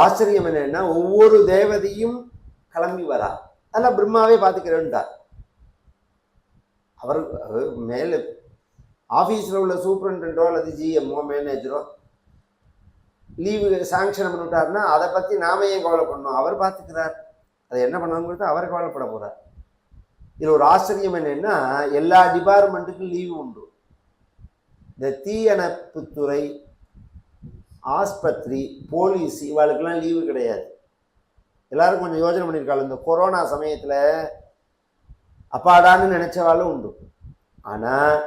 ஆச்சரியம் என்னன்னா ஒவ்வொரு தேவதையும் கிளம்பி வரா. அதெல்லாம் பிரம்மாவே பார்த்துக்கிறேன்ட்டார். அவர் மேலே ஆஃபீஸில் உள்ள சூப்பரண்டோ அல்லது ஜிஎம்ஓ மேனேஜரோ லீவு சாங்ஷன் பண்ணிவிட்டாருன்னா அதை பற்றி நாம ஏன் கவலை பண்ணோம்? அவர் பார்த்துக்கிறார். அதை என்ன பண்ணணுங்கிறது அவர் கவலைப்பட போகிறார். இதில் ஒரு ஆச்சரியம் என்னன்னா எல்லா டிபார்ட்மெண்ட்டுக்கும் லீவு உண்டு. இந்த தீயணைப்புத்துறை, ஆஸ்பத்திரி, போலீஸ் இவாளுக்கெல்லாம் லீவு கிடையாது. எல்லாரும் கொஞ்சம் யோசனை பண்ணியிருக்காங்க. இந்த கொரோனா சமயத்தில் அப்பாடான்னு நினைச்சவாளும் உண்டு. ஆனால்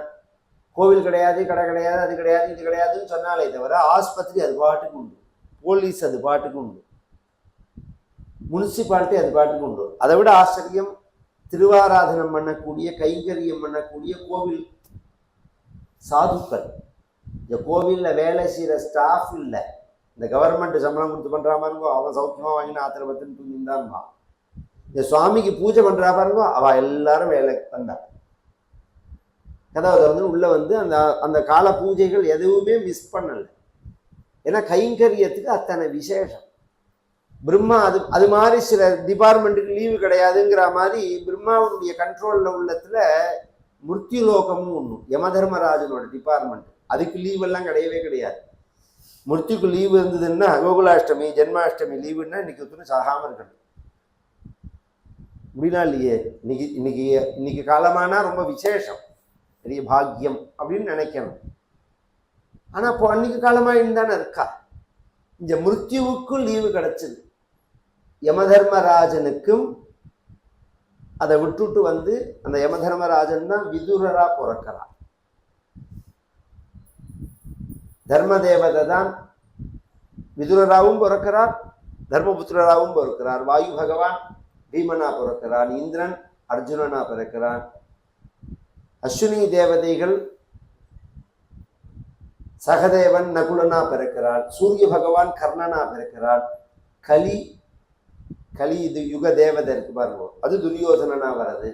கோவில் கிடையாது, கடை கிடையாது, அது கிடையாது, இது கிடையாதுன்னு சொன்னாலே தவிர ஆஸ்பத்திரி அது பாட்டுக்கு உண்டு, போலீஸ் அது பாட்டுக்கு உண்டு, முனிசிபாலிட்டி அது பாட்டுக்கு உண்டு. அதை விட ஆச்சரியம் திருவாராதனம் பண்ணக்கூடிய, கைங்கரியம் பண்ணக்கூடிய கோவில் சாதுக்கள். இந்த கோவிலில் வேலை செய்கிற ஸ்டாஃப் இல்லை, இந்த கவர்மெண்ட் சம்பளம் கொடுத்து பண்ணுறா பாருங்கோ, அவன் சௌக்கியமாக வாங்கினா ஆத்திர பத்துன்னு தூங்கிந்தான்மா. இந்த சுவாமிக்கு பூஜை பண்ணுறா பாருங்கோ, அவள் எல்லாரும் வேலைக்கு வந்தாள். கதவை வந்து உள்ளே வந்து அந்த அந்த கால பூஜைகள் எதுவுமே மிஸ் பண்ணலை. ஏன்னா கைங்கரியத்துக்கு அத்தனை விசேஷம். பிரம்மா அது மாதிரி சில டிபார்ட்மெண்ட்டுக்கு லீவு கிடையாதுங்கிற மாதிரி பிரம்மாவுடைய கண்ட்ரோலில் உள்ளத்துல மிருத்யுலோகமும் ஒன்று, யமதர்மராஜனோட டிபார்ட்மெண்ட், அதுக்கு லீவெல்லாம் கிடையவே கிடையாது. மிருத்யுக்கு லீவு இருந்ததுன்னா கோகுலாஷ்டமி, ஜென்மாஷ்டமி லீவுன்னா இன்னைக்கு ஒருத்தரும் சாகாமல் இருக்கணும். அப்படின்னா இல்லையே. இன்னைக்கு காலமானா ரொம்ப விசேஷம், பெரிய பாக்கியம் அப்படின்னு நினைக்கணும். ஆனால் இப்போ அன்னைக்கு காலமாக தானே இருக்கா. இந்த மிருத்யுவுக்கும் லீவு கிடைச்சது, யமதர்மராஜனுக்கும். அதை விட்டுட்டு வந்து அந்த யமதர்மராஜன் தான் விதுரரா பிறக்கிறார். தர்மதேவதை தான் விதுரராவும் பிறக்கிறார், தர்மபுத்திரராவும் பிறக்கிறார். வாயு பகவான் பீமனா பிறக்கிறான், இந்திரன் அர்ஜுனனா பிறக்கிறான். அஸ்வினி தேவதைகள் சகதேவன் நகுலனா பிறக்கிறார், சூரிய பகவான் கர்ணனா பிறக்கிறார். கலி இது யுக தேவதை இருக்கு பாருங்க, அது துரியோதனனா வர்றது.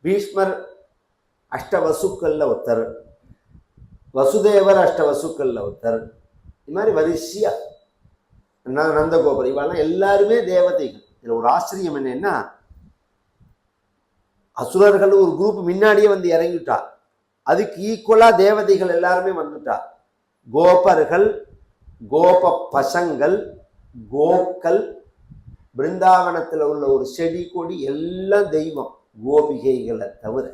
பீஷ்மர் அஷ்டவசுக்கள்ல ஒருத்தர், வசுதேவர் அஷ்டவசுக்கள்ல ஒருத்தர். இது மாதிரி வரிசையா நந்தகோபுரம் இவெல்லாம் எல்லாருமே தேவதைகள். இதுல ஒரு ஆச்சரியம் என்னன்னா, அசுரர்கள் ஒரு குரூப் முன்னாடியே வந்து இறங்கிட்டா, அதுக்கு ஈக்குவலா தேவதைகள் எல்லாருமே வந்துட்டா. கோபர்கள், கோப பசங்கள், கோக்கள், பிருந்தாவனத்தில் உள்ள ஒரு செடி கொடி எல்லாம் தெய்வம், கோபிகைகளை தவிர.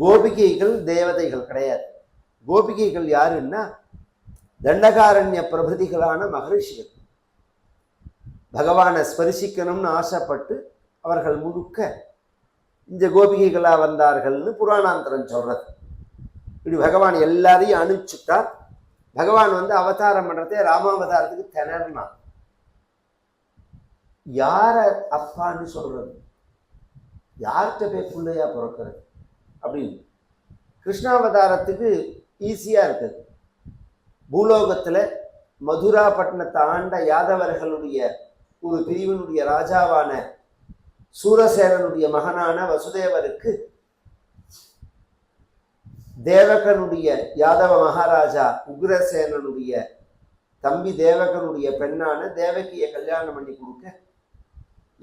கோபிகைகள் தேவதைகள் கிடையாது. கோபிகைகள் யாருன்னா தண்டகாரண்ய பிரபதிகளான மகரிஷிகள். பகவானை ஸ்பரிசிக்கணும்னு ஆசைப்பட்டு அவர்கள் முழுக்க இந்த கோபிகைகளா வந்தார்கள்னு புராணாந்தரம் சொல்றது. இப்படி பகவான் எல்லாரையும் அனுப்பிச்சுட்டார். பகவான் வந்து அவதாரம் பண்றதே ராமாவதாரத்துக்கு திணறினான். யார அப்பான்னு சொல்றது, யார்கிட்ட போய் பிள்ளையா பிறக்கிறது அப்படின்னு. கிருஷ்ணாவதாரத்துக்கு ஈஸியா இருக்குது. பூலோகத்துல மதுராபட்டினத்தை ஆண்ட யாதவர்களுடைய ஒரு பிரிவினுடைய ராஜாவான சூரசேனனுடைய மகனான வசுதேவருக்கு தேவகனுடைய யாதவ மகாராஜா உக்ரசேனனுடைய தம்பி தேவகனுடைய பெண்ணான தேவகியை கல்யாணம் பண்ணி கொடுக்க,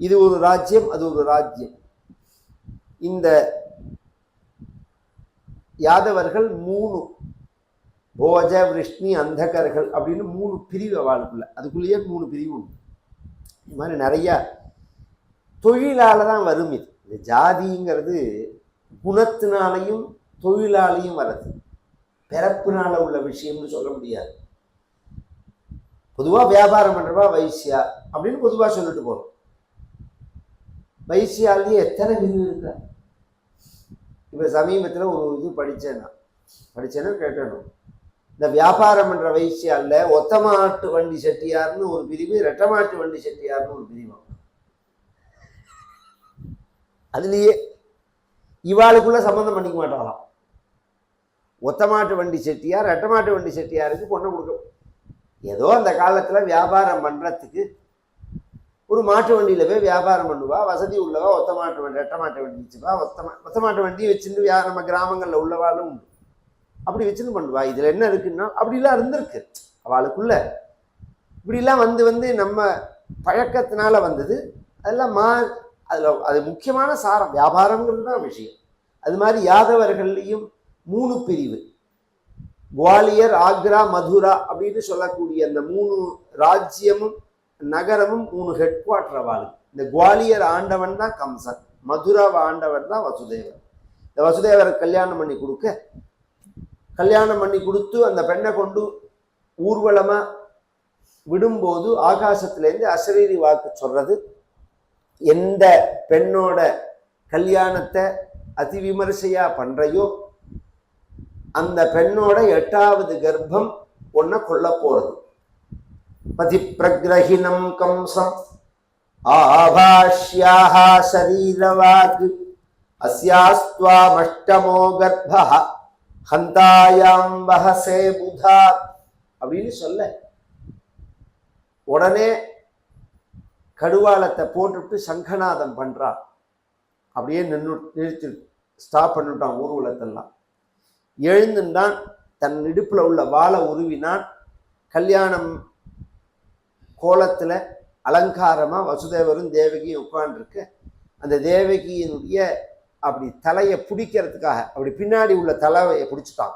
இது ஒரு ராஜ்யம், அது ஒரு ராஜ்யம். இந்த யாதவர்கள் 3 போஜ, விஷ்ணி, அந்தகர்கள் அப்படின்னு 3 பிரிவு அவளுக்குள்ள. அதுக்குள்ளேயே 3 பிரிவு உண்டு. இது மாதிரி நிறைய தொழிலால தான் வரும். இது இந்த ஜாதிங்கிறது குணத்தினாலையும் தொழிலாலையும் வர்றது, பிறப்புனால உள்ள விஷயம்னு சொல்ல முடியாது. பொதுவாக வியாபாரம் பண்றவா வைசியா அப்படின்னு பொதுவாக சொல்லிட்டு போறோம். வைசியாலேயே எத்தனை பிரிவு இருக்க. இப்போ சமீபத்தில் ஒரு இது படிச்சேன்னா கேட்டணும். இந்த வியாபாரம் பண்ற வைசியால ஒத்தமாட்டு வண்டி செட்டியார்னு ஒரு பிரிவு, ரெட்டமாட்டு வண்டி செட்டியார்னு ஒரு பிரிவு. அதுலேயே இவாளுக்குள்ள சம்பந்தம் பண்ணிக்க மாட்டாளாம். ஒத்தமாட்டு வண்டி செட்டியார் ரெட்டமாட்டு வண்டி செட்டியாருக்கு பொண்ணை கொடுக்க, ஏதோ அந்த காலத்தில் வியாபாரம் பண்ணுறதுக்கு ஒரு மாட்டு வண்டியில் போய் வியாபாரம் பண்ணுவா. வசதி உள்ளவா ஒத்தமாட்டு வண்டி, ரெட்டமாட்டு வண்டி வச்சுப்பா. ஒத்தமாட்டு வண்டி வச்சுட்டு நம்ம கிராமங்களில் உள்ளவாளும் உண்டு. அப்படி வச்சுன்னு பண்ணுவா. இதில் என்ன இருக்குன்னா அப்படிலாம் இருந்திருக்கு அவளுக்குள்ள. இப்படிலாம் வந்து நம்ம பழக்கத்தினால வந்தது. அதெல்லாம் அது முக்கியமான சாரம், வியாபாரங்கிறது தான் விஷயம். அது மாதிரி யாதவர்கள்லையும் 3 பிரிவு. குவாலியர், ஆக்ரா, மதுரா அப்படின்னு சொல்லக்கூடிய அந்த 3 ராஜ்யமும் நகரமும் 3 ஹெட் குவார்டர் வாழ். இந்த குவாலியர் ஆண்டவன் தான் கம்சன், மதுராவை ஆண்டவர் தான் வசுதேவர். இந்த வசுதேவரை கல்யாணம் பண்ணி கொடுத்து அந்த பெண்ணை கொண்டு ஊர்வலமா விடும்போது ஆகாசத்திலேருந்து அசரீரி வாக்கு சொல்றது, எந்த பெண்ணோட கல்யாணத்தை அதி விமர்சையா பண்றையோ அந்த பெண்ணோட 8வது கர்ப்பம் ஒன்ன கொல்ல போறது. பதி பிரகிரஹினம் கம்சம் ஆபாஷ்யாக சரீரவாக் அஸ்யாஸ்துவாமஷ்டமோ கர்ப்பஹ ஹந்தாயாம் வஹசே புதா அப்படின்னு சொல்ல, உடனே கடுவாளத்தை போட்டுட்டு சங்கநாதம் பண்றா. அப்படியே நிறுத்தி ஸ்டாப் பண்ணிட்டான் ஊர்வலத்தெல்லாம். எழுந்துட்டான், தன் இடுப்புல உள்ள வாளை உருவினான். கல்யாணம் கோலத்துல அலங்காரமா வசுதேவரும் தேவகியும் உட்கார்ந்துருக்கு. அந்த தேவகியினுடைய அப்படி தலையை பிடிக்கிறதுக்காக அப்படி பின்னாடி உள்ள தலையை பிடிச்சிட்டான்.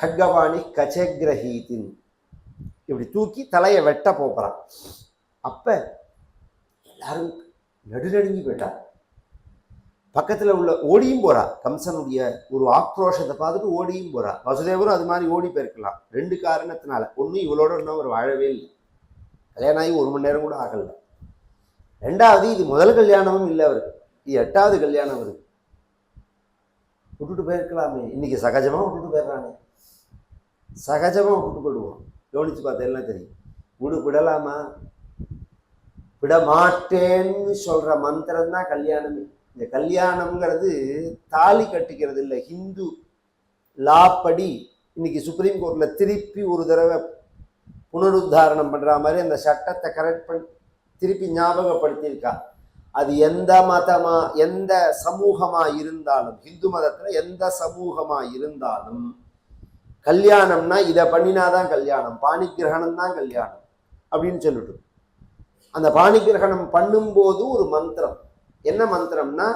கட்கவாணி கச்சேகிரஹீத்தின் இப்படி தூக்கி தலையை வெட்ட போகிறான். அப்ப எல்லாரும் நடுநடுங்கி போயிட்டார். பக்கத்துல உள்ள ஓடியும் போறா. கம்சனுடைய ஒரு ஆக்ரோஷத்தை பார்த்துட்டு ஓடியும் போறா. வசுதேவரும் அது மாதிரி ஓடி போயிருக்கலாம். 2 காரணத்தினால. ஒண்ணு, இவளோட இன்னும் அவர் வாழவே இல்லை, கல்யாணம் ஆகி 1 மணி நேரம் கூட ஆகல. 2வது, இது முதல் கல்யாணமும் இல்லை அவருக்கு, இது 8வது கல்யாணம் அவருக்கு. விட்டுட்டு போயிருக்கலாமே, இன்னைக்கு சகஜமா விட்டுட்டு போயிடுறானே. சகஜமா விட்டுட்டு போயிடுவோம். கவனிச்சு பார்த்தா எல்லாம் தெரியும். விடலாமா? விட மாட்டேன்னு சொல்ற மந்திரம் தான் கல்யாணமே. இந்த கல்யாணம்ங்கிறது தாலி கட்டிக்கிறது இல்லை. ஹிந்து லா படி இன்னைக்கு சுப்ரீம் கோர்ட்ல திருப்பி ஒரு தடவை புனருத்தாரணம் பண்ற மாதிரி அந்த சட்டத்தை கரெக்ட் பண்ணி திருப்பி ஞாபகப்படுத்தியிருக்கா. அது எந்த மதமா எந்த சமூகமா இருந்தாலும், ஹிந்து மதத்துல எந்த சமூகமா இருந்தாலும் கல்யாணம்னா இதை பண்ணினாதான் கல்யாணம், பாணிகிரகணம் தான் கல்யாணம் அப்படின்னு சொல்லிட்டு, அந்த பாணிகிரகணம் பண்ணும்போது ஒரு மந்திரம். என்ன மந்திரம்னா,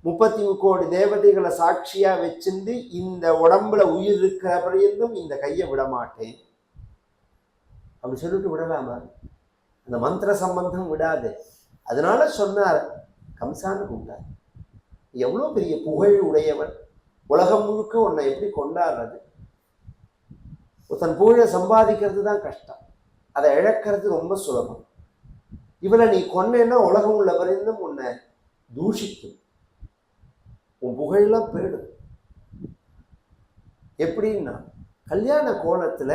33 கோடி தேவதைகளை சாட்சியா வச்சிருந்து இந்த உடம்புல உயிர் இருக்கிற பரியந்தும் இந்த கையை விட மாட்டேன் அப்படி சொல்லிட்டு விடலாமா? அந்த மந்திர சம்பந்தம் விடாது. அதனால சொன்னார், கம்சான்னு கூப்பிட்டார். எவ்வளவு பெரிய புகழ் உடையவன், உலகம் முழுக்க உன்னை எப்படி கொண்டாடுறது? தன் புகழை சம்பாதிக்கிறது தான் கஷ்டம், அதை இழக்கிறது ரொம்ப சுலபம். இவனை நீ கொன்னேன்னா உலகம் உள்ள வரைந்தும் உன்னை தூஷிக்கும், உன் புகழெல்லாம் போயிடும். எப்படின்னா, கல்யாண கோலத்துல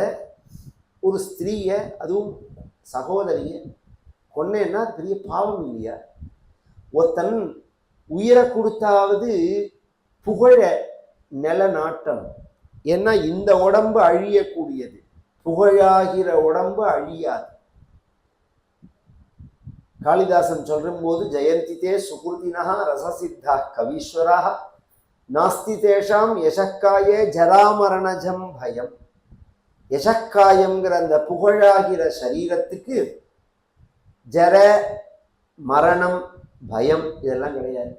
ஒரு ஸ்திரீய, அதுவும் சகோதரிய கொன்னேன்னா பெரிய பாவம் இல்லையா? ஒருத்தன் உயிரை கொடுத்தாவது புகழ நிலநாட்டம். ஏன்னா இந்த உடம்பு அழியக்கூடியது, புகழாகிற உடம்பு அழியாது. காளிதாசன் சொல்லும் போது, ஜெயந்திதே சுகிருதினா ரசசித்தா கவீஸ்வரா நாஸ்தி தேஷாம் யசக்காயே ஜராமரணஜம் பயம். யசக்காயம்ங்கிற அந்த புகழாகிற சரீரத்துக்கு ஜர, மரணம், பயம் இதெல்லாம் கிடையாது.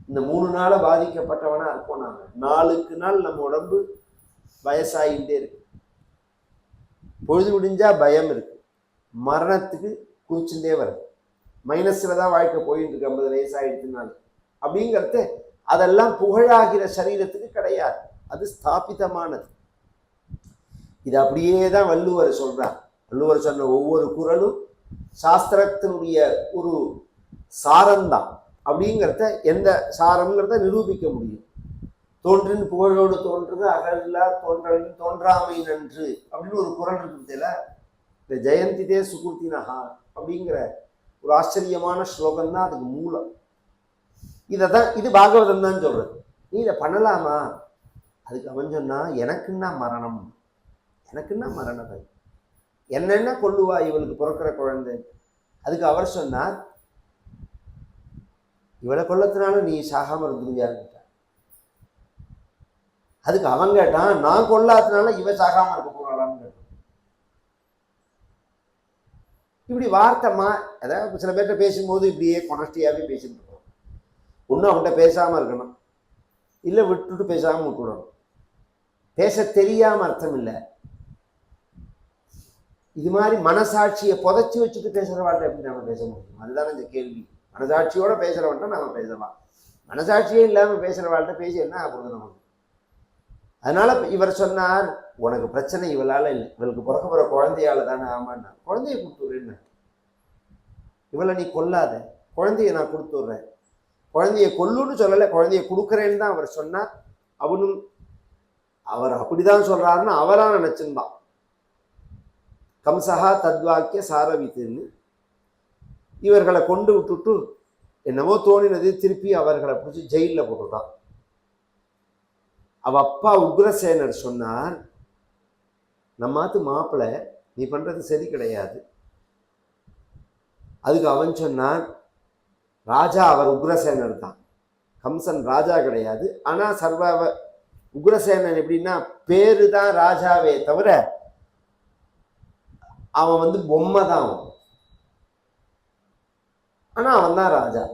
இந்த 3 நாள பாதிக்கப்பட்டவனா இருப்போம் நாங்க. 4க்கு நாள் நம்ம உடம்பு வயசாகிட்டே இருக்கு. பொழுது முடிஞ்சா பயம் இருக்கு, மரணத்துக்கு குறிச்சுட்டே வருது. மைனஸ்ல தான் வாழ்க்கை போயிட்டு இருக்கு 50 வயசாயிடுச்சுனால. அப்படிங்கிறது அதெல்லாம் புகழாகிற சரீரத்துக்கு கிடையாது, அது ஸ்தாபிதமானது. இது அப்படியே தான் வள்ளுவர் சொல்றார். வள்ளுவர் சொன்ன ஒவ்வொரு குறளும் சாஸ்திரத்தினுடைய ஒரு சாரம்தான். அப்படிங்கிறத எந்த சாரம்ங்கிறத நிரூபிக்க முடியும். தோன்றின் புகழோடு தோன்றுக அகலில்லா தோன்றலின் தோன்றாமை நன்று அப்படின்னு ஒரு குறள் இருக்குதுல. இந்த ஜெயந்திதே சுகிருதினஹா அப்படிங்கிற ஒரு ஆச்சரியமான ஸ்லோகம் தான் அதுக்கு மூலம். இதைதான் இது பாகவதம் தான் சொல்றது. நீ இதை பண்ணலாமா? அதுக்கு அவன் சொன்னா, எனக்குன்னா மரணம், எனக்குன்னா மரணத்தை என்னென்ன கொல்லுவா இவளுக்கு பிறக்கிற குழந்தை. அதுக்கு அவர் சொன்னார், இவளை கொல்லத்தினால நீ சாகாம இருந்துருவியான்னு. அதுக்கு அவன் கேட்டான், நான் கொல்லாதனால இவ சாகாம இருக்க போறாளான்னு கேட்டான். இப்படி வார்த்தை அதாவது சில பேர்கிட்ட பேசும்போது இப்படியே கொனஸ்டியாகவே பேசிட்டு இருக்கோம். ஒன்றும் அவன்கிட்ட பேசாமல் இருக்கணும், இல்லை விட்டுட்டு பேசாமல் விட்டுடணும். பேச தெரியாமல் அர்த்தம் இல்லை. இது மாதிரி மனசாட்சியை புதைச்சி வச்சுட்டு பேசுகிறவாள்கிட்ட எப்படி நம்ம பேச முடியும்? அதுதானே இந்த கேள்வி. மனசாட்சியோட பேசுகிறவன்ட்ட நம்ம பேசலாம், மனசாட்சியே இல்லாமல் பேசுகிறவாள்கிட்ட பேசி என்ன ஆகுது நமக்கு? அதனால இவர் சொன்னார், உனக்கு பிரச்சனை இவளால் இல்லை, இவளுக்கு பிறக்க போகிற குழந்தையால தானே. ஆமாண்ணா, குழந்தைய கொடுத்துட்றேன்னு. இவளை நீ கொல்லாத, குழந்தைய நான் கொடுத்துட்றேன். குழந்தைய கொல்லுன்னு சொல்லலை, குழந்தைய கொடுக்குறேன்னு தான் அவர் சொன்னார். அவனும் அவர் அப்படிதான் சொல்றாருன்னு அவரா நினைச்சிருந்தான். கம்சஹா தத்வாக்கிய சாரவித்துன்னு இவர்களை கொண்டு விட்டுட்டு என்னவோ தோணினது, திருப்பி அவர்களை பிடிச்சி ஜெயிலில் போட்டுட்டான். அவ அப்பா உக்ரசேனர் சொன்னார், நம்மாத்து மாப்பிள்ளை நீ பண்றது சரி கிடையாது. அதுக்கு அவன் சொன்னான், ராஜா அவர் உக்ரசேனர் தான், கம்சன் ராஜா கிடையாது. ஆனா உக்ரசேனன் எப்படின்னா பேரு தான் ராஜாவே தவிர அவன் பொம்மை தான். ஆனா அவன் தான் ராஜா.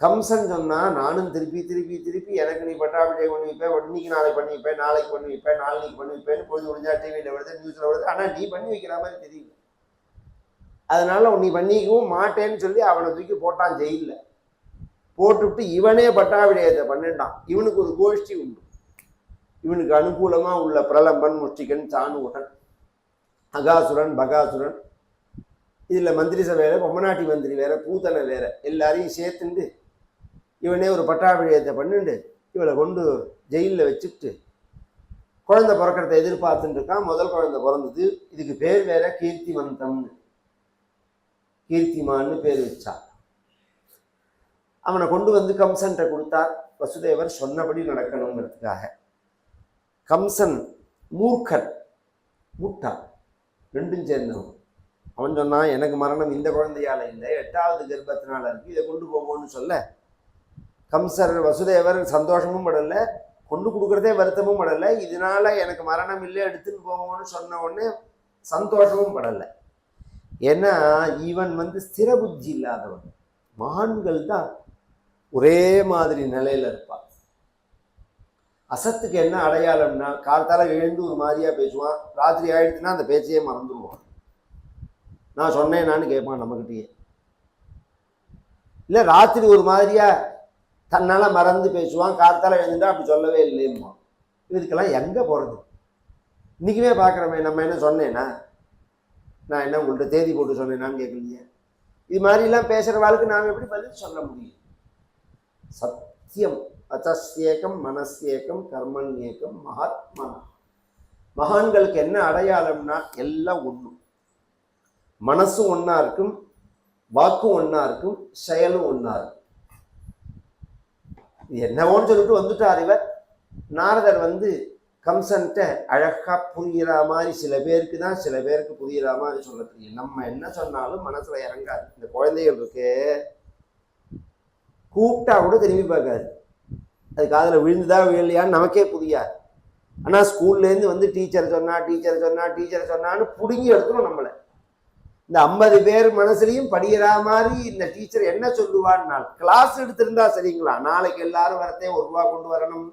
கம்சன் சொன்னா, நானும் திருப்பி திருப்பி திருப்பி எனக்கு நீ பட்டாபிஷேகம் பண்ணி வைப்பேன், இன்னைக்கு நாளைக்கு பண்ணி வைப்பேன், நாளைக்கு பண்ணி வைப்பேன், நாளைக்கு பண்ணி வைப்பேன்னு பொழுது முடிஞ்சா டிவியில் வருது, நியூஸ்ல வருது. ஆனா நீ பண்ணி வைக்கிற மாதிரி தெரியல. அதனால நீ பண்ணிக்கவும் மாட்டேன்னு சொல்லி அவனை தூக்கி போட்டான் ஜெயிலில். போட்டுவிட்டு இவனே பட்டாபிஷேகத்தை பண்ணிட்டான். இவனுக்கு ஒரு கோஷ்டி உண்டு. இவனுக்கு அனுகூலமா உள்ள பிரலம்பன், முஷ்டிகன், சாணுகன், அகாசுரன், பகாசுரன், இதுல மந்திரி சபையில பொம்மநாட்டி மந்திரி வேற, பூத்தனை வேற, எல்லாரையும் சேர்த்துண்டு இவனே ஒரு பட்டாபிஷேகத்தை பண்ணிட்டு இவளை கொண்டு ஜெயிலில் வச்சுட்டு குழந்தை பிறக்கிறத எதிர்பார்த்துட்டு இருக்கான். முதல் குழந்தை பிறந்தது. இதுக்கு பேர் வேற கீர்த்திமந்தம்னு, கீர்த்திமான்னு பேர் வச்சா. அவனை கொண்டு கம்சன்ட்ட கொடுத்தார். வசுதேவர் சொன்னபடி நடக்கணுங்கிறதுக்காக. கம்சன் மூர்க்கன், முட்டான், ரெண்டும் சேர்ந்தவன். அவன் சொன்னான், எனக்கு மரணம் இந்த குழந்தையால இல்லை, 8வது கர்ப்பத்தினால இருக்கு, இதை கொண்டு போவோம்னு சொல்ல கம்சர் வசுதேவர் சந்தோஷமும் படலை, கொண்டு கொடுக்குறதே வருத்தமும் படலை. இதனால எனக்கு மரணம் இல்லை, எடுத்துன்னு போவோம்னு சொன்ன உடனே சந்தோஷமும் படலை. ஏன்னா இவன் ஸ்திர புத்தி இல்லாதவன். மகான்கள் தான் ஒரே மாதிரி நிலையில இருப்பான். அசத்துக்கு என்ன அடையாளம்னா, காலத்தால எழுந்து ஒரு மாதிரியா பேசுவான், ராத்திரி ஆயிடுச்சுன்னா அந்த பேச்சையே மறந்துடுவான். நான் சொன்னேனான்னு கேட்பான் நம்மகிட்டயே. இல்லை ராத்திரி ஒரு மாதிரியா தன்னால மறந்து பேசுவான், காலத்தால எழுந்துட்டா அப்படி சொல்லவே இல்லைம்மா. இதுக்கெல்லாம் எங்க போறது? இன்னைக்குமே பார்க்குறமே, நம்ம என்ன சொன்னேன்னா, நான் என்ன உங்கள்கிட்ட தேதி போட்டு சொன்னேன்னான்னு கேட்கலையே. இது மாதிரிலாம் பேசுகிற வாழ்க்கை நாம் எப்படி பதில் சொல்ல முடியும்? சத்தியம் அச்சேகம் மனசேகம் கர்மண்யேகம் மகாத்மா. மகான்களுக்கு என்ன அடையாளம்னா எல்லாம் ஒன்றும், மனசும் ஒன்றா இருக்கும், வாக்கும் ஒன்றா இருக்கும், செயலும் ஒன்றா இருக்கும். என்னவோன்னு சொல்லிட்டு வந்துட்டார் இவர். நாரதர் கம்சன்ட்ட அழகா புரிகிற மாதிரி, சில பேருக்கு தான், சில பேருக்கு புரிகிற மாதிரி சொல்ல தெரியும். நம்ம என்ன சொன்னாலும் மனசுல இறங்காது. இந்த குழந்தைகள் இருக்கு, கூப்பிட்டா கூட திரும்பி பார்க்காது. அது காதில் விழுந்துதா விழலையான்னு நமக்கே புரியாது. ஆனால் ஸ்கூல்லேருந்து டீச்சர் சொன்னா டீச்சர் சொன்னா டீச்சர் சொன்னான்னு பிடுங்கி எடுக்கணும் நம்மளை. இந்த 50 பேர் மனசுலையும் படிக்கிற மாதிரி இந்த டீச்சர் என்ன சொல்லுவான்னு கிளாஸ் எடுத்திருந்தா சரிங்களா, நாளைக்கு எல்லாரும் வரத்தே 1 ரூபா கொண்டு வரணும்,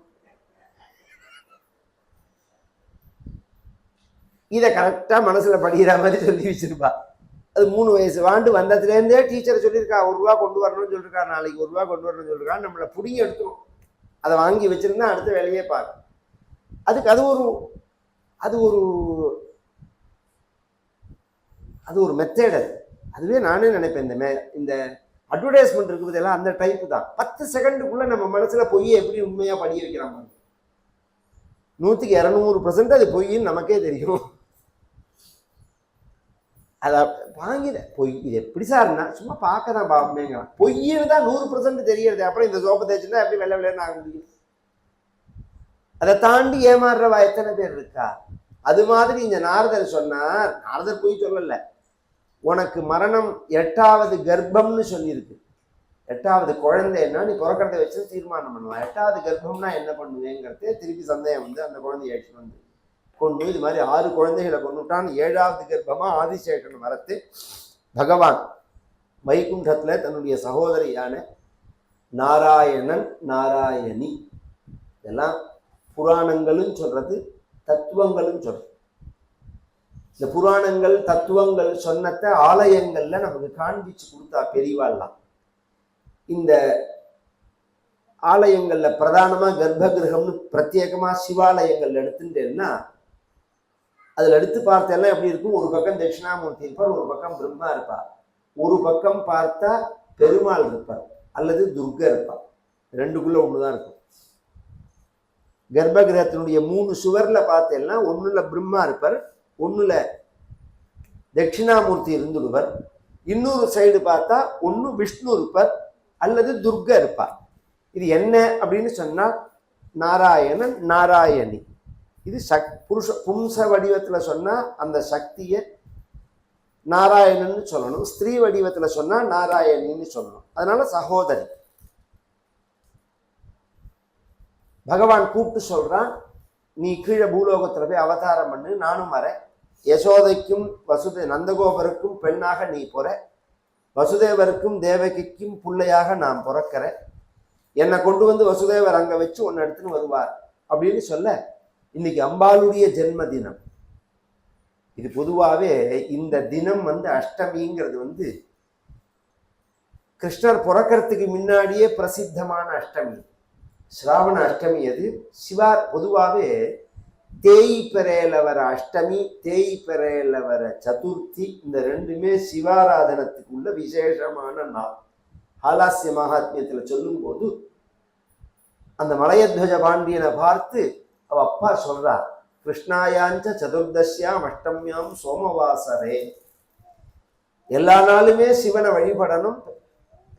இதை கரெக்டா மனசுல படிக்கிற மாதிரி சொல்லி வச்சிருப்பா. அது 3 வயசு வாண்டு வந்ததுலேருந்தே டீச்சர் சொல்லியிருக்கா 1 ரூபா கொண்டு வரணும்னு சொல்லியிருக்கா, நாளைக்கு 1 ரூபா கொண்டு வரணும்னு சொல்லியிருக்கா. நம்மளை பிடிங்கி எடுத்துரும். அதை வாங்கி வச்சிருந்தா அடுத்த வேலையே பாரு. அதுக்கு அது ஒரு மெத்தேடு. அதுவே நானே நினைப்பேன், இந்த அட்வர்டைஸ்மெண்ட் இருக்குதெல்லாம் அந்த டைப்பு தான். 10 செகண்டுக்குள்ள நம்ம மனசுல பொய்யை எப்படி உண்மையா படிய வைக்கிறாங்க. 100க்கு 200% அது பொய்ன்னு நமக்கே தெரியும். அதை வாங்கிட பொய், இது எப்படி சார்னா சும்மா பார்க்க தான் பார்ப்பேங்கிறான். பொய்ன்னு தான் 100% தெரியறது. அப்புறம் இந்த சோப்பை தேய்ச்சுன்னா எப்படி வெள்ளை வெள்ளைன்னு ஆக முடியும்? அதை தாண்டி ஏமாறுறவா எத்தனை பேர் இருக்கா? அது மாதிரி இந்த நாரதர் சொன்னார். நாரதர் பொய் சொல்லல, உனக்கு மரணம் 8வது கர்ப்பம்னு சொல்லியிருக்கு. 8வது குழந்தைன்னா நீ பிறக்கிறத வச்சு தீர்மானம் பண்ணலாம். 8வது கர்ப்பம்னா என்ன பண்ணுவேங்கிறதே திருப்பி சந்தேகம் அந்த குழந்தைய ஆயிடுச்சு கொண்டு இது மாதிரி 6 குழந்தைகளை கொண்டுட்டான். 7வது கர்ப்பமா ஆதிசேஷன் வரத்து பகவான் வைகுண்டத்துல தன்னுடைய சகோதரியான நாராயணன் நாராயணி இதெல்லாம் புராணங்களும் சொல்றது, தத்துவங்களும் சொல்றது. இந்த புராணங்கள் தத்துவங்கள் சொன்னத ஆலயங்கள்ல நமக்கு காண்பிச்சு கொடுத்தா பெரியவாள்லாம். இந்த ஆலயங்கள்ல பிரதானமா கர்ப்ப கிரகம்னு பிரத்யேகமா சிவாலயங்கள்ல எடுத்துட்டேன்னா அதுல எடுத்து பார்த்தெல்லாம் எப்படி இருக்கும்? ஒரு பக்கம் தட்சிணாமூர்த்தி இருப்பார், ஒரு பக்கம் பிரம்மா இருப்பார், ஒரு பக்கம் பார்த்தா பெருமாள் இருப்பார் அல்லது துர்கா இருப்பார். ரெண்டுக்குள்ள ஒண்ணுதான் இருக்கும். கர்ப்ப கிரகத்தினுடைய 3 சுவர்ல பார்த்தேன்னா ஒண்ணுல பிரம்மா இருப்பார், ஒண்ணுல தட்சிணாமூர்த்தி இருந்துடுவர், இன்னொரு சைடு பார்த்தா ஒண்ணு விஷ்ணு இருப்பார் அல்லது துர்கா இருப்பார். இது என்ன அப்படின்னு சொன்னா நாராயணன் நாராயணி. இது புருஷ வடிவத்துல சொன்னா அந்த சக்தியை நாராயணன்னு சொல்லணும், ஸ்திரீ வடிவத்துல சொன்னா நாராயணின்னு சொல்லணும். அதனால சகோதரி. பகவான் கூப்பிட்டு சொல்றான், நீ கீழே பூலோகத்துல போய் அவதாரம் பண்ணு, நானும் வரேன். யசோதைக்கும் நந்தகோபருக்கும் பெண்ணாக நீ போற, வசுதேவருக்கும் தேவகிக்கும் பிள்ளையாக நான் பிறக்கிறேன், என்னை கொண்டு வந்து வசுதேவர் அங்க வச்சு உன்னை எடுத்துன்னு வருவார் அப்படின்னு சொல்ல, இன்னைக்கு அம்பாளுடைய ஜென்ம தினம். இது பொதுவாகவே இந்த தினம் அஷ்டமிங்கிறது கிருஷ்ணர் பிறக்கிறதுக்கு முன்னாடியே பிரசித்தமான அஷ்டமி, ஸ்ராவண அஷ்டமி. அது சிவா பொதுவாகவே தேய்பிறையில வர அஷ்டமி, தேய்பிறையில வர சதுர்த்தி, இந்த ரெண்டுமே சிவாராதனத்துக்குள்ள விசேஷமான நாள். ஹாலாஸ்ய மகாத்மியத்துல சொல்லும் போது அந்த மலையத்வஜ பாண்டியனை பார்த்து அவ அப்பா சொல்றார், கிருஷ்ணாயாஞ்ச சதுர்தசியாம் அஷ்டமியாம் சோமவாசரே. எல்லா நாளுமே சிவனை வழிபடணும்,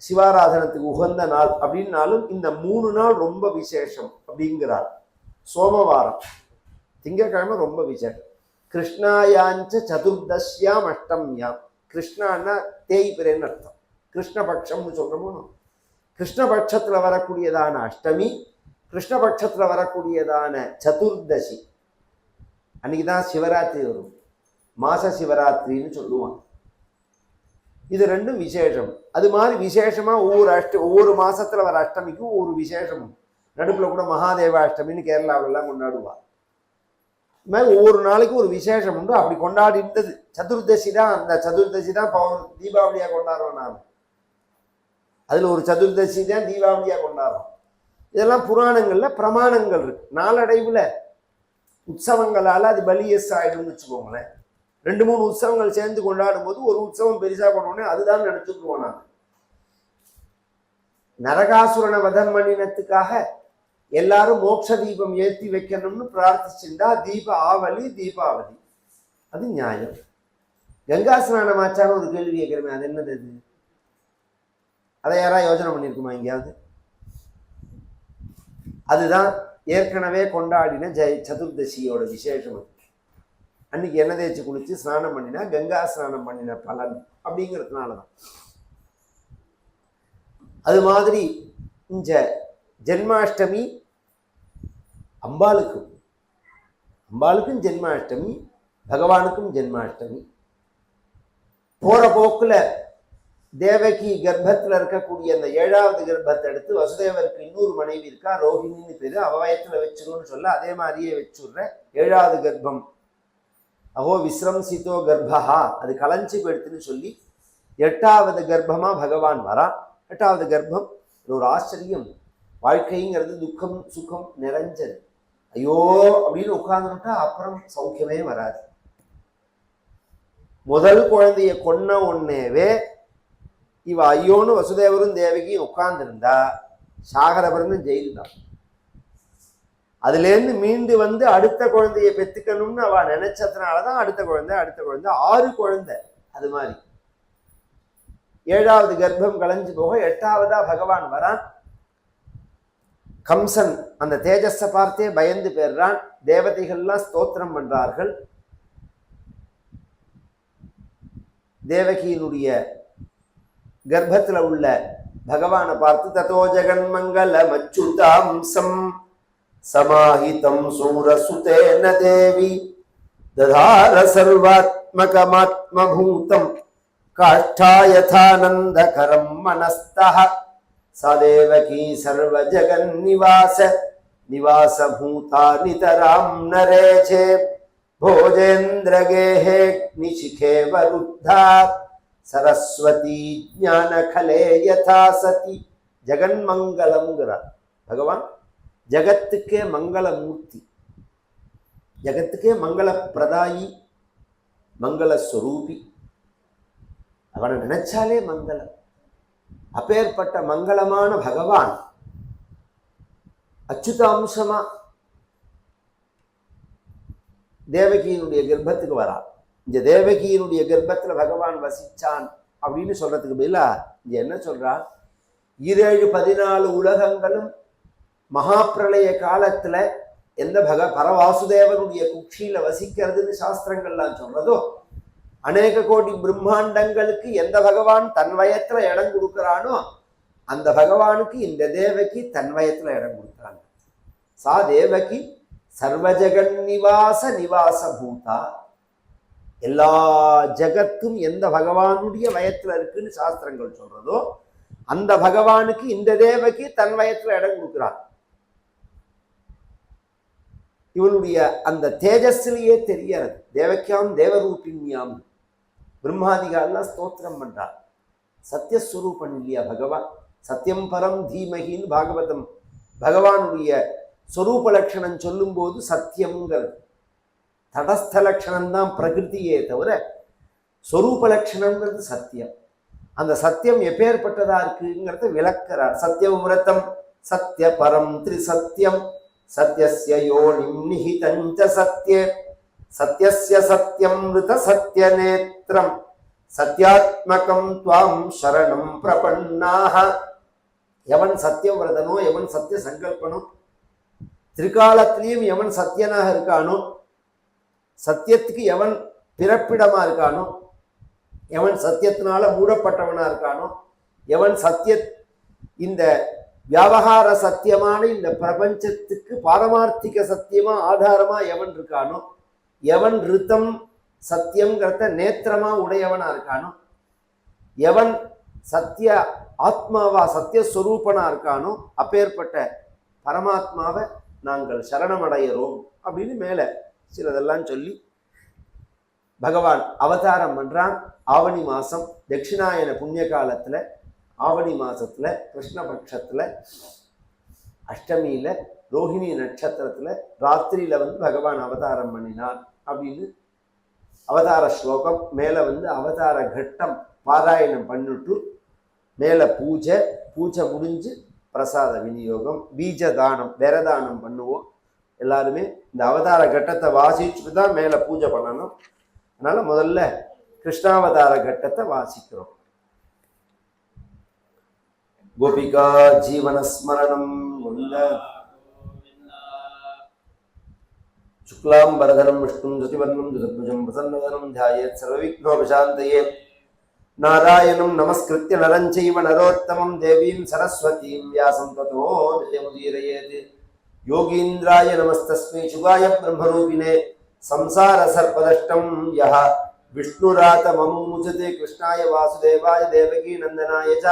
சிவாராதனத்துக்கு உகந்த நாள் அப்படின்னாலும் இந்த 3 நாள் ரொம்ப விசேஷம் அப்படிங்கிறார். சோமவாரம் திங்கக்கிழமை ரொம்ப விசேஷம். கிருஷ்ணாயாஞ்ச சதுர்தசியாம் அஷ்டமியாம். கிருஷ்ணான்னா தேய்பிரைன்னு அர்த்தம். கிருஷ்ணபக்ஷம்னு சொல்றோமோ, கிருஷ்ணபட்சத்துல வரக்கூடியதான அஷ்டமி, கிருஷ்ணபட்சத்துல வரக்கூடியதான சதுர்தசி, அன்னைக்குதான் சிவராத்திரி வரும். மாச சிவராத்திரின்னு சொல்லுவாங்க. இது ரெண்டும் விசேஷம். அது மாதிரி விசேஷமா ஒவ்வொரு மாசத்துல வர அஷ்டமிக்கும் ஒரு விசேஷம். நடுப்புல கூட மகாதேவ அஷ்டமின்னு கேரளாவிலாம் கொண்டாடுவா. இது மாதிரி ஒவ்வொரு நாளைக்கும் ஒரு விசேஷம் உண்டு. அப்படி கொண்டாடி இருந்தது சதுர்தசி தான். அந்த சதுர்தசி தான் தீபாவளியா கொண்டாடுறோம் நாம. அதுல ஒரு சதுர்தசி தான் தீபாவளியா கொண்டாடுறோம். இதெல்லாம் புராணங்கள்ல பிரமாணங்கள் இருக்கு. நாளடைவுல உற்சவங்களால அது பலியஸ் ஆயிடும்னு வச்சுக்கோங்களேன். 2-3 உற்சவங்கள் சேர்ந்து கொண்டாடும் போது ஒரு உற்சவம் பெருசா பண்ணோடனே அதுதான் நினைச்சுக்குவோம். நான் நரகாசுரனை வதம் பண்ணினத்துக்காக எல்லாரும் மோட்ச தீபம் ஏற்றி வைக்கணும்னு பிரார்த்திச்சுட்டா தீப ஆவலி தீபாவளி, அது நியாயம். கங்கா ஸ்நானம் ஆச்சான்னு ஒரு கேள்வி கேட்கிறமே, அது என்னது? அது அதை யாரா யோசனை பண்ணியிருக்குமா எங்கேயாவது? அதுதான் ஏற்கனவே கொண்டாடின சதுர்தசியோட விசேஷம். அன்னைக்கு எண்ணெய் தேய்ச்சி குளிச்சு ஸ்நானம் பண்ணினா கங்கா ஸ்நானம் பண்ணின பலன் அப்படிங்கிறதுனாலதான். அது மாதிரி இந்த ஜென்மாஷ்டமி அம்பாளுக்கும் ஜென்மாஷ்டமி, பகவானுக்கும் ஜென்மாஷ்டமி. போற போக்குல தேவகி கர்ப்பத்துல இருக்கக்கூடிய அந்த 7வது கர்ப்பத்தை எடுத்து வசுதேவருக்கு இன்னொரு மனைவி இருக்கா, ரோஹிணின்னு பேரு, அவ வயத்துல வச்சிருன்னு சொல்ல அதே மாதிரியே வச்சுடுற 7வது கர்ப்பம். அஹோ விஸ்ரம்சிதோ கர்ப்பஹா, அது கலைஞ்சி போயிடுத்துன்னு சொல்லி 8வது கர்ப்பமா பகவான் வரான். 8வது கர்ப்பம் ஒரு ஆச்சரியம். வாழ்க்கைங்கிறது துக்கம் சுகம் நிறைஞ்சது. ஐயோ அப்படின்னு உட்கார்ந்துட்டா அப்புறம் சௌக்கியமே வராது. முதல் குழந்தைய கொன்ன உடனேவே இவ ஐயோன்னு வசுதேவரும் தேவகியும் உட்கார்ந்துருந்தா சாகரபரன்னு ஜெயில் தான். அதுலேருந்து மீண்டு வந்து அடுத்த குழந்தைய பெத்துக்கணும்னு அவ நினைச்சதுனாலதான் அடுத்த குழந்தை 6 குழந்தை. அது மாதிரி 7வது கர்ப்பம் கலைஞ்சு போக 8வதா பகவான் வரான். கம்சன் அந்த தேஜஸை பார்த்தே பயந்து போயிடுறான். தேவதைகள்லாம் ஸ்தோத்திரம் பண்றார்கள். தேவகியினுடைய கர்ப்பத்துல உள்ள பகவானை பார்த்து ததோ ஜெகன் மங்கள மச்சுதாம்சம் சமாஹிதம் சூரசுதேன தேவி ததார சர்வாத்மகமாத்மபூதம் काष्ठा यथानन्दकरं मनस्तः सा देवकी सर्वजगन्निवास निवासभूता नितरां नरेचे भोजेन्द्रगेहेऽग्निशिखे वरुद्धा सरस्वती ज्ञानखले यथा सती ஜெகன்மங்கலம்ங்கிறார் பகவான். ஜகத்துக்கே மங்களமூர்த்தி, ஜகத்துக்கே மங்கள பிரதாயி, மங்கள ஸ்வரூபி. அவனை நினைச்சாலே மங்களம். அப்பேற்பட்ட மங்களமான பகவான் அச்சுத அம்சமா தேவகியினுடைய கர்ப்பத்துக்கு வரான். இந்த தேவகியினுடைய கர்ப்பத்துல பகவான் வசிச்சான் அப்படின்னு சொல்றதுக்கு பதிலா இங்க என்ன சொல்றான்? 17 உலகங்களும் மகாப்பிரளய காலத்துல எந்த பரவாசுதேவனுடைய குட்சியில வசிக்கிறதுன்னு சாஸ்திரங்கள்லாம் சொல்றதோ, அநேக கோடி பிரம்மாண்டங்களுக்கு எந்த பகவான் தன் வயத்துல இடம் கொடுக்கிறானோ அந்த பகவானுக்கு இந்த தேவகி தன் வயத்துல இடம் கொடுக்கிறாங்க. சா தேவகி சர்வஜகன் நிவாச பூதா. எல்லா ஜகத்தும் எந்த பகவானுடைய வயத்துல இருக்குன்னு சாஸ்திரங்கள் சொல்றதோ அந்த பகவானுக்கு இந்த தேவகி தன் வயத்துல இடம் கொடுக்கிறான். இவனுடைய அந்த தேஜஸ்லேயே தெரியறது. தேவக்கியாம் தேவரூபிணியாம் பிரம்மாதிகாலாம் ஸ்தோத்திரம் பண்றார். சத்தியஸ்வரூபன் இல்லையா பகவான்? சத்தியம் பரம் தீமகின்னு பாகவதம் பகவானுடைய ஸ்வரூப லட்சணம் சொல்லும் போது சத்தியம்ங்கிறது தடஸ்த லட்சணம் தான் பிரகிருதியே தவிர ஸ்வரூப லட்சணம்ங்கிறது சத்தியம். அந்த சத்தியம் எப்பேற்பட்டதா இருக்குங்கிறத விளக்கிறார். சத்தியவிரதம் சத்திய பரம் திரிசத்தியம் சத்யஸ்ய யோனிம் நிஹிதஞ்ச சத்யே சத்யஸ்ய சத்யம் ருத சத்ய நேத்ரம் சத்யாத்மகம் துவாம் சரணம் பிரபன்னாஹ. எவன் சத்தியவிரதனோ, எவன் சத்திய சங்கல்பனோ, திரிகாலத்திலையும் எவன் சத்தியனாக இருக்கானோ, சத்தியத்துக்கு எவன் பிறப்பிடமா இருக்கானோ, எவன் சத்தியத்தினால மூடப்பட்டவனா இருக்கானோ, எவன் இந்த வியாபகார சத்தியமான இந்த பிரபஞ்சத்துக்கு பாரமார்த்திக சத்தியமா ஆதாரமா எவன் இருக்கானோ, எவன் ரித்தம் சத்தியம்ங்கிறத நேத்திரமா உடையவனா இருக்கானோ, எவன் சத்திய ஆத்மாவா சத்தியஸ்வரூபனா இருக்கானோ அப்பேற்பட்ட பரமாத்மாவை நாங்கள் சரணமடைகிறோம் அப்படின்னு மேல சிலதெல்லாம் சொல்லி பகவான் அவதாரம் பண்றான். ஆவணி மாசம் தட்சிணாயன புண்ணிய காலத்துல ஆவணி மாசத்துல கிருஷ்ணபட்சத்துல அஷ்டமியில ரோஹிணி நட்சத்திரத்துல ராத்திரியில பகவான் அவதாரம் பண்ணினான் அப்படின்னு அவதார ஸ்லோகம். மேல அவதார கட்டம் பாராயணம் பண்ணிட்டு மேல பூஜை முடிஞ்சு பிரசாத விநியோகம், பீஜ தானம், வேரதானம் பண்ணுவோம். எல்லாருமே இந்த அவதார கட்டத்தை வாசிச்சுட்டு தான் மேல பூஜை பண்ணணும். அதனால முதல்ல கிருஷ்ணாவதார கட்டத்தை வாசிக்கிறோம். கோபிகா ஜீவனஸ்மரணம் சுக்லாம் பரதரம் விஷ்ணும் ஜதிவர்ணம் ஜுதத்புஜம் பிரசன்னவதனம் தியாயேத் சர்வவிக்னோபசாந்தயே நாராயணம் நமஸ்கிருத்ய நரஞ்சைவ நரோத்தமம் தேவீம் சரஸ்வதீம் வியாசம் ததோ ஜயமுதீரயேத். யோகீந்திராய நமஸ்தஸ்மை சுகாய பிரம்மரூபிணே संसार सर्पदष्टम यः विष्णुरात ममुमुचते कृष्णाय वासुदेवाय देवकी नंदनाय च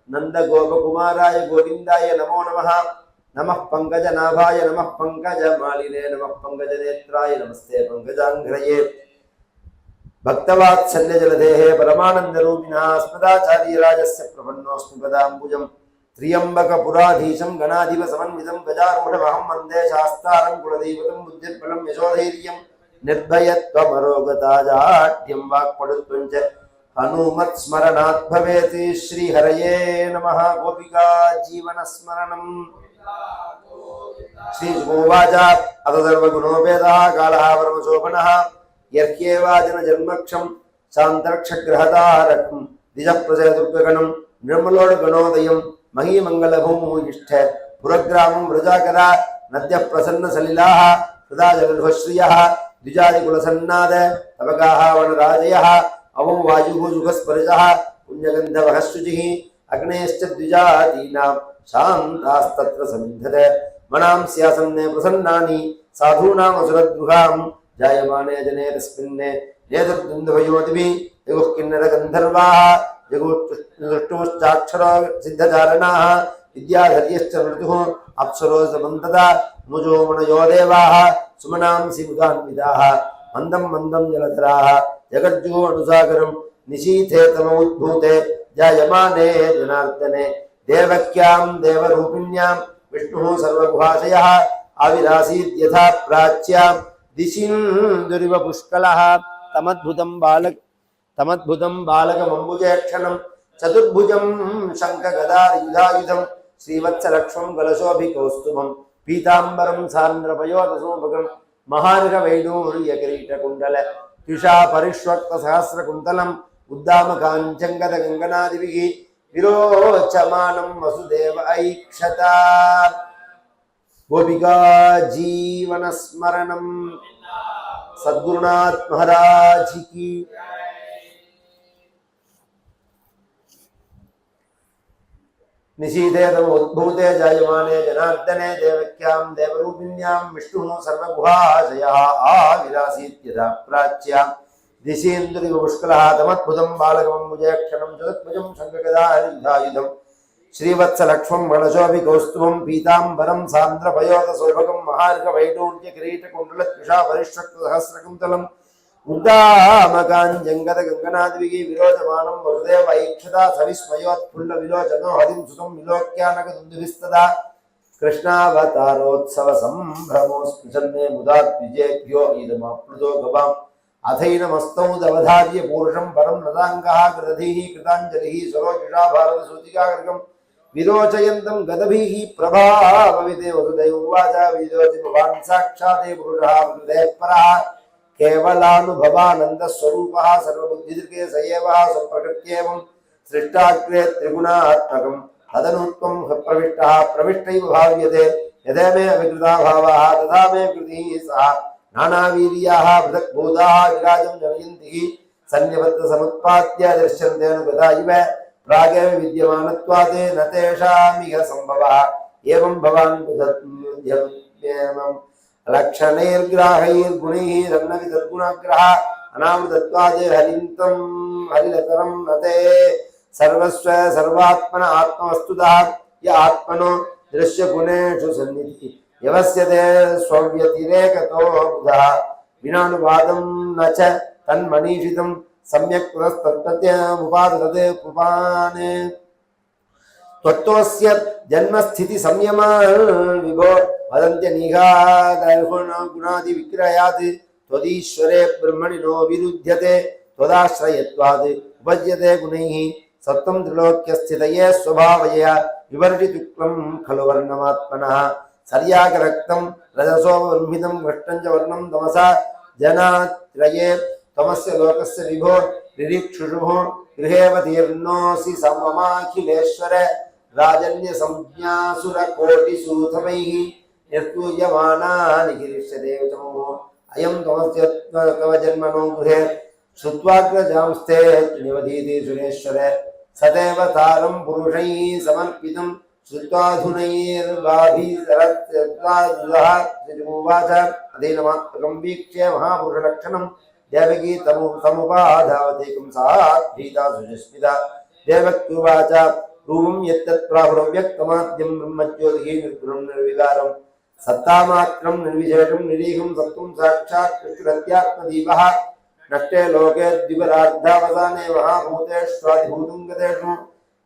नंद गोपकुमाराय गोविंदाय नमो नमः. नमः पंकजनाभाय नमः पंकजमालिने नमः पंकजनेत्राय नमस्ते पंकजांघ्रये. भक्तवात्सल्यजलधेः परमानन्दरूपिणः स्मदाचार्यराजस्य प्रपन्नोऽस्मि पदाम्बुजं त्र्यम्बकपुराधीशं गणाधिपसमन्वितं गजारूढमहं वन्दे शास्तारं कुलदैवतं बुद्धिर्बलं यशोधैर्यं निर्भयत्वमरोगताजाढ्यं वाक्पटुत्वं च हनुमत् स्मरणात् भवेत्. श्रीहरये नमः. गोपिका जीवनस्मरणं. श्रीशुकोवाच अथ सर्वगुणोपेतः कालः परमशोभनः यर्ह्येवाजनजन्मक्षं शान्तरक्षग्रहतारकं द्विजप्रचयदुर्गगणं निर्मलोडगणोदयं महीमङ्गलभूमुष्ठ पुरग्रामं व्रजाकरा नद्यः प्रसन्नसलिलाः सदा जलध्वश्रियः द्विजादिकुलसन्नाद तवगाः वनराजयः अवं वायुः जुगस्पर्शः पुण्यगन्धवः शुचिः अग्नेश्च द्विजादीनां शान्तास्तत्र समिन्धते मनांस्यासन्ने प्रसन्नानि साधूनामसुरद्रुहां जायमाने जने तस्मिन्ने नेतृद्वन्द्वयोधिभिः जगुः किन्नर गन्धर्वाः जगुष्टुश्चाक्षर सिद्धचारणाः विद्याधर्यश्च मृदुः अप्सरो समन्तदा मुजो मनयो देवाः सुमनांसि मुदान्विताः मन्दं मन्दं जलधराः जगज्जो अनुसागरं निशीथे तमोद्भूते जायमाने जनार्दने देवक्यां देवरूपिण्यां विष्णुः सर्वगुहाशयः आविरासीद्यथा प्राच्यां दिशिन्दुरिव पुष्कलः तमद्भुतं बालकमम्बुजेक्षणं चतुर्भुजं शङ्खगदायुधायुधं श्रीवत्सलक्ष्मं कलशोभिकौस्तुभं पीताम्बरं सान्द्रपयोदशोभगं महार्घवैडूर्यकिरीटकुण्डल त्रिषा परिष्वक्तसहस्रकुन्तलम् उद्दामकाञ्चङ्गदगङ्गनादिभिः विरोचमानं वसुदेव ऐक्षता गोपिका जीवनस्मरणं सद्गुरुनाथ महाराज की। निशीथे तमोद्भूते जायमाने जनार्दने देवक्यां देवरूपिण्यां विष्णुः सर्वगुहाशयः आविरासीद्यथा प्राच्यां दिशीन्दुरिव पुष्कलः तमद्भुतं बालकमम्बुजेक्षणं चतुर्भुजं शङ्खगदायुधायुधं श्रीवत्सलक्ष्मं गणशोभिकौस्तुभं पीताम्बरं सान्द्रपयोदशोभगं महार्घवैडूर्यकिरीटकुण्डलत्रिषा परिष्वक्तसहस्रकुन्तलम् उद्दामकाञ्जङ्गदगङ्गनादिभिः विरोचमानं वसुदेव ऐक्षता सविस्मयोत्फुल्लविलोचनो हरिं सुतं विलोक्यानकदुन्दुभिस्तदा कृष्णावतारोत्सवसम्भ्रमोऽस्पृशन्ने मुदा द्विजेभ्यो इदमाप्लुतो गवाम् अथैनमस्तौ दवधार्य पूरुषं परं नदाङ्गः कृतधीः कृताञ्जलिः सरोजिषा भारतसूतिकागर्गं विरोचयन्तं गदभिः प्रभावविदे वसुदेव उवाच विरोचि भवान् साक्षात् पुरुषः हृदयः परः केवलानुभवानन्दस्वरूपः सर्वबुद्धिदृके स एव स्वप्रकृत्येवं सृष्टाग्रे त्रिगुणात्मकं तदनुत्वं प्रविष्टः प्रविष्टैव भाव्यते यथा मे अविकृता भावः तथा मे कृतिः सः नानावीर्याः पृथक्भूताः विराजं जनयन्ति सन्निवृत्तसमुत्पात्य दृश्यन्ते अनुगता इव प्रागेव विद्यमानत्वात् न तेषामिह सम्भवः एवं भवान् लक्षणैर्ग्राहैर्गुणैः रन्नविदद्गुणाग्रह अनावृतत्वात् हरिलतरं नते सर्वस्व सर्वात्मन आत्मवस्तुतः य आत्मनो दृश्यगुणेषु सन्निधिः यवस्यते स्वव्यतिरेकतो बुधः विनानुवादं न च तन्मनीषितं सम्यक् पुरस्तत्प्रत्यमुपादते कृपाने त्वत्तोऽस्य जन्मस्थिति संयम विभो वदन्त्यनिघादगुणादिविक्रयात् त्वदीश्वरे ब्रह्मणि नो विरुध्यते त्वदाश्रयत्वात् उपज्यते गुणैः सत्त्वं त्रिलोक्यस्थितये स्वभावया विवर्जितुक्लं खलु वर्णमात्मनः सर्याकरक्तं रजसो ब्रह्मितं कृष्णं च वर्णं तमसा जनात्रये तमस्य लोकस्य विभो निरीक्षुषुभो गृहेवतीर्णोऽसि सममाखिलेश्वर राजन्यसंज्ञासुरकोटिसूथमैः निर्तूयमाना निखिलिष्यते चमो अयं तमस्य तव जन्मनो गृहे श्रुत्वाग्रजांस्ते निवधीति सुरेश्वर सदैव तारं पुरुषैः समर्पितं श्रुत्वाधुनैर्वाभिसरत्वादुवाच अधीनमात्मकं वीक्ष्य महापुरुषलक्षणं देवकी तमुपाधावतेकं सा भीता सुजस्मिता देवक्युवाच रूपं यत्तत् प्राहुरव्यक्तमाद्यं ब्रह्मज्योतिः निर्गुणं निर्विकारं सत्तामात्रं निर्विशेषं निरीहं सत्त्वं साक्षात् कृष्णत्यात्मदीपः नष्टे लोके द्विपरार्धावसाने महाभूतेष्वादिभूतं गतेषु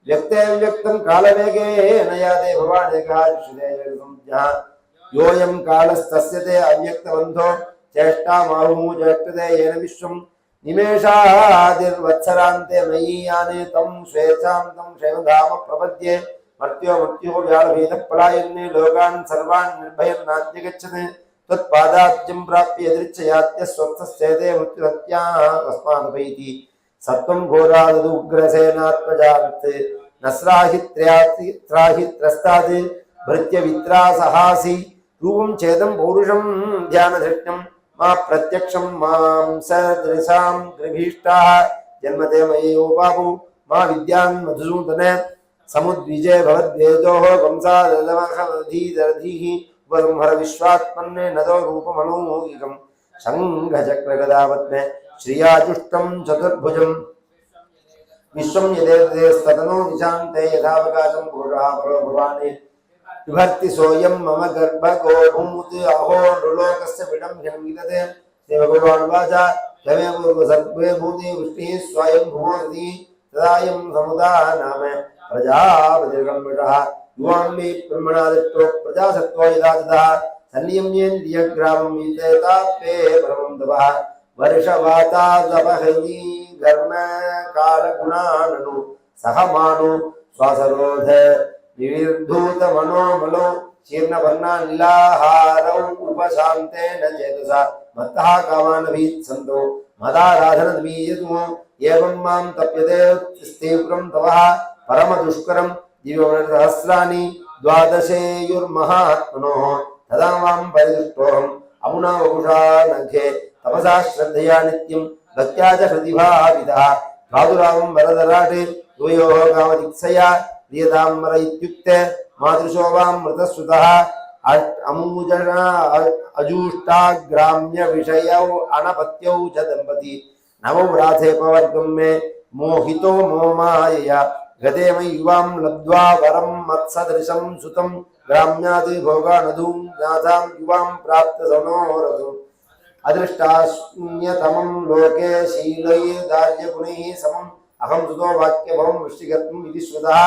व्यक्ते व्यक्तं कालवेगेन याते भवानेकः संज्ञः योऽयं कालस्तस्य ते अव्यक्तबन्धो चेष्टामाहुः चेष्टते येन विश्वं निमेषादिर्वत्सरान्ते मयि याने तं स्वेच्छां तं शैवधाम प्रपद्ये मर्त्यो व्यालभीतपलायन्ने लोकान् सर्वान् निर्भयन्नाद्य गच्छते त्वत्पादाब्जं प्राप्य यदृच्छयात्य स्वस्थस्येते मृत्युहत्या अस्मादपैति सत्त्वं घोरादुग्रसेनात्मजात् नस्राहि त्रस्तात् भृत्यवित्रासहासि रूपं चेदं पौरुषं ध्यानधृष्टं मा प्रत्यक्षं मां सदृशां गृभीष्टाः जन्मते मयैवोपापु मा विद्यान् मधुसूदन समुद्विजय भवद्वेदोः कंसादलमखधीदधीः उपसंहर विश्वात्मन्ने नदो रूपमनूहिकं शङ्खचक्रगदापद्मे श्रियाजुष्टं चतुर्भुजं विश्वं यदेतनो निशान्ते यथावकाशं पुरुषः परो भवानि विभर्ति सोऽयं मम गर्भगो भूत् अहो नृलोकस्य विडं हिमविदते देवभगवान् वाचा तमेव सर्वे भूति वृष्टिः स्वयं भुवोति तदायं समुदानाम प्रजापतिर्गम्भीरः युवान्मे ब्रह्मणादिष्टो प्रजासत्त्वो यदा तदा सन्नियम्येन्द्रियग्रामं विजेताप्ये परमं तपः वर्षवातादपहैः घर्म कालगुणाननु सहमानो श्वासरोध विविर्धूत मनोमलो शीर्णवर्णानिलाहारौ उपशान्तेन चेतसा मत्तः कामानभीत् सन्तो मदाराधनमीयतु एवं मां तप्यते तीव्रं तवः परमदुष्करं दिव्यवर्णसहस्राणि द्वादशेयुर्महात्मनोः तदा मां परिदुष्टोऽहम् अमुना वपुषा नखे तपसा श्रद्धया नित्यं भक्त्या च हृदिभावितः साधुरामं वरदराटे द्वयोः कामदिक्सया प्रियताम्बर इत्युक्ते मातृशो वां मृतसुतः अमूजना अजूष्टाग्राम्य विषयौ अनपत्यौ च दम्पती नवौ राधेपवर्गं मे मोहितो मोमायया गते मयि युवां लब्ध्वा वरं मत्सदृशं सुतं ग्राम्यात् भोगानधूं ज्ञातां युवां प्राप्त सनोरथम् अदृष्टास्म्यतमं लोके शीलैर्दार्यगुणैः समम् अहं सुतो वाक्यभवं वृष्टिकर्तुम् इति श्रुतः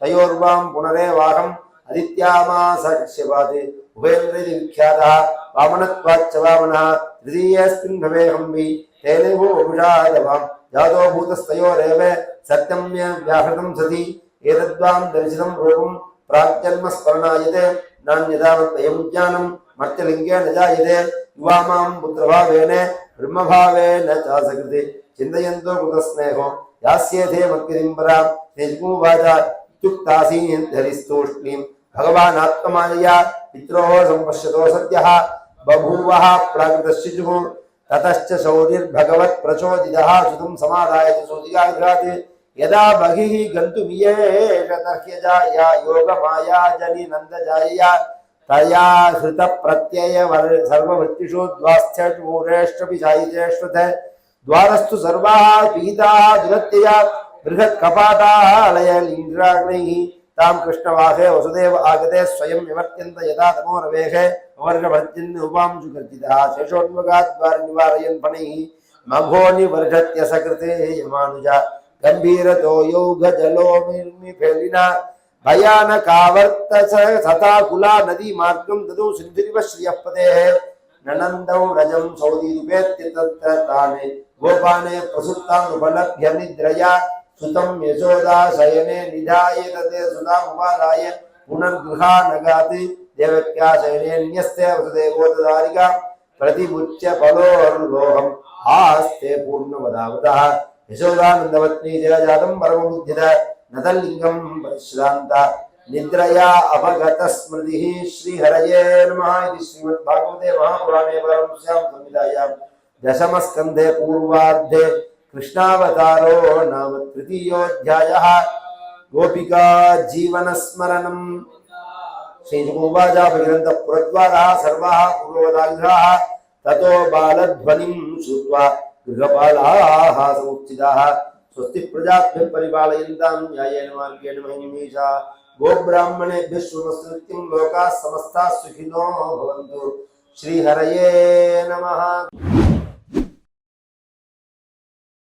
तयोर्वां पुनरेवाहम् आदित्यामासक्ष्यपात् उभेन्द्रेति विख्यातः वामनत्वाच्च वामनः तृतीयस्मिन् भवेऽहं वि तेनैव वपुषादवां जातो भूतस्तयोरेव सत्यं मे व्याहृतं सति एतद्वां दर्शितं रूपं प्राक्जन्मस्मरणायते नान्यथा मद्भयं ज्ञानं मर्त्यलिङ्गेन जायते युवा मां पुत्रभावेन ब्रह्मभावेन चासकृते चिन्तयन्तो कृतस्नेहो यास्येथे मत्कृतिं परां तेजकुवाचा इत्युक्तासीद्धरिस्तूष्णीं भगवान् आत्ममायया पित्रोः सम्पश्यतो सद्यः बभूवः प्राकृतश्चिजुः ततश्च शौरिर्भगवत् प्रचोदितः सुतं समादाय सूतिकाग्रात् यदा बहिः गन्तुमियेष तर्ह्यजाया योगमाया जनि नन्दजायया तया हृतप्रत्यय सर्ववृत्तिषु द्वास्थ्यूरेष्वपि जायितेष्वथ द्वारस्तु सर्वाः पीताः दुरत्यया बृहत्कपाटालय लिङ्गाग्नैः तां कृष्णवाहे वसुदेव आगते स्वयं विवर्त्यन्त यदा तमोरवेः वर्षभर्जिन् उपांशु गर्जितः शेषोन्मुखाद्वार निवारयन् फणैः मघोनिवर्षत्य सकृते यमानुजा गम्भीरतो यौघजलोमिर्मिफेलिना भयानकावर्तस सताकुला नदी मार्गं ददौ सिन्धुरिव श्रियःपतेः ननन्दौ रजं सौदीरुपेत्य तत्र ताने गोपाने प्रसुप्तानुपलभ्य निद्रया सुतं यशोदा शयने निधाय तते सुतामुपादाय पुनर्गृहानगात् देवक्या शयनेन्यस्ते वसुदेवो तदारिका प्रतिमुच्य फलोर्लोहम् आस्ते पूर्णवदावतः यशोदानन्दवत्नी जयजातं परमबुद्धिद नतलिङ्गं परिश्रान्ता निद्रया अपगतः स्मृतिः श्रीहरये नमः इति श्रीमद्भागवते महापुराणे परमहंस्यां संहितायां दशमस्कन्धे पूर्वार्धे कृष्णावतारो नाम तृतीयोऽध्यायः गोपिका जीवनस्मरणम् श्रीजगुवाचा भगिरन्तः पुरद्वारः सर्वाः पूर्ववदाग्रहाः ततो बालध्वनिं श्रुत्वा गृहपालाः समुचिताः स्वस्ति प्रजाभ्यः परिपालयन्तां न्यायेन मार्गेण महिमीषा गोब्राह्मणेभ्यः शुभमस्तु नित्यं लोकाः समस्ताः सुखिनो भवन्तु श्रीहरये नमः।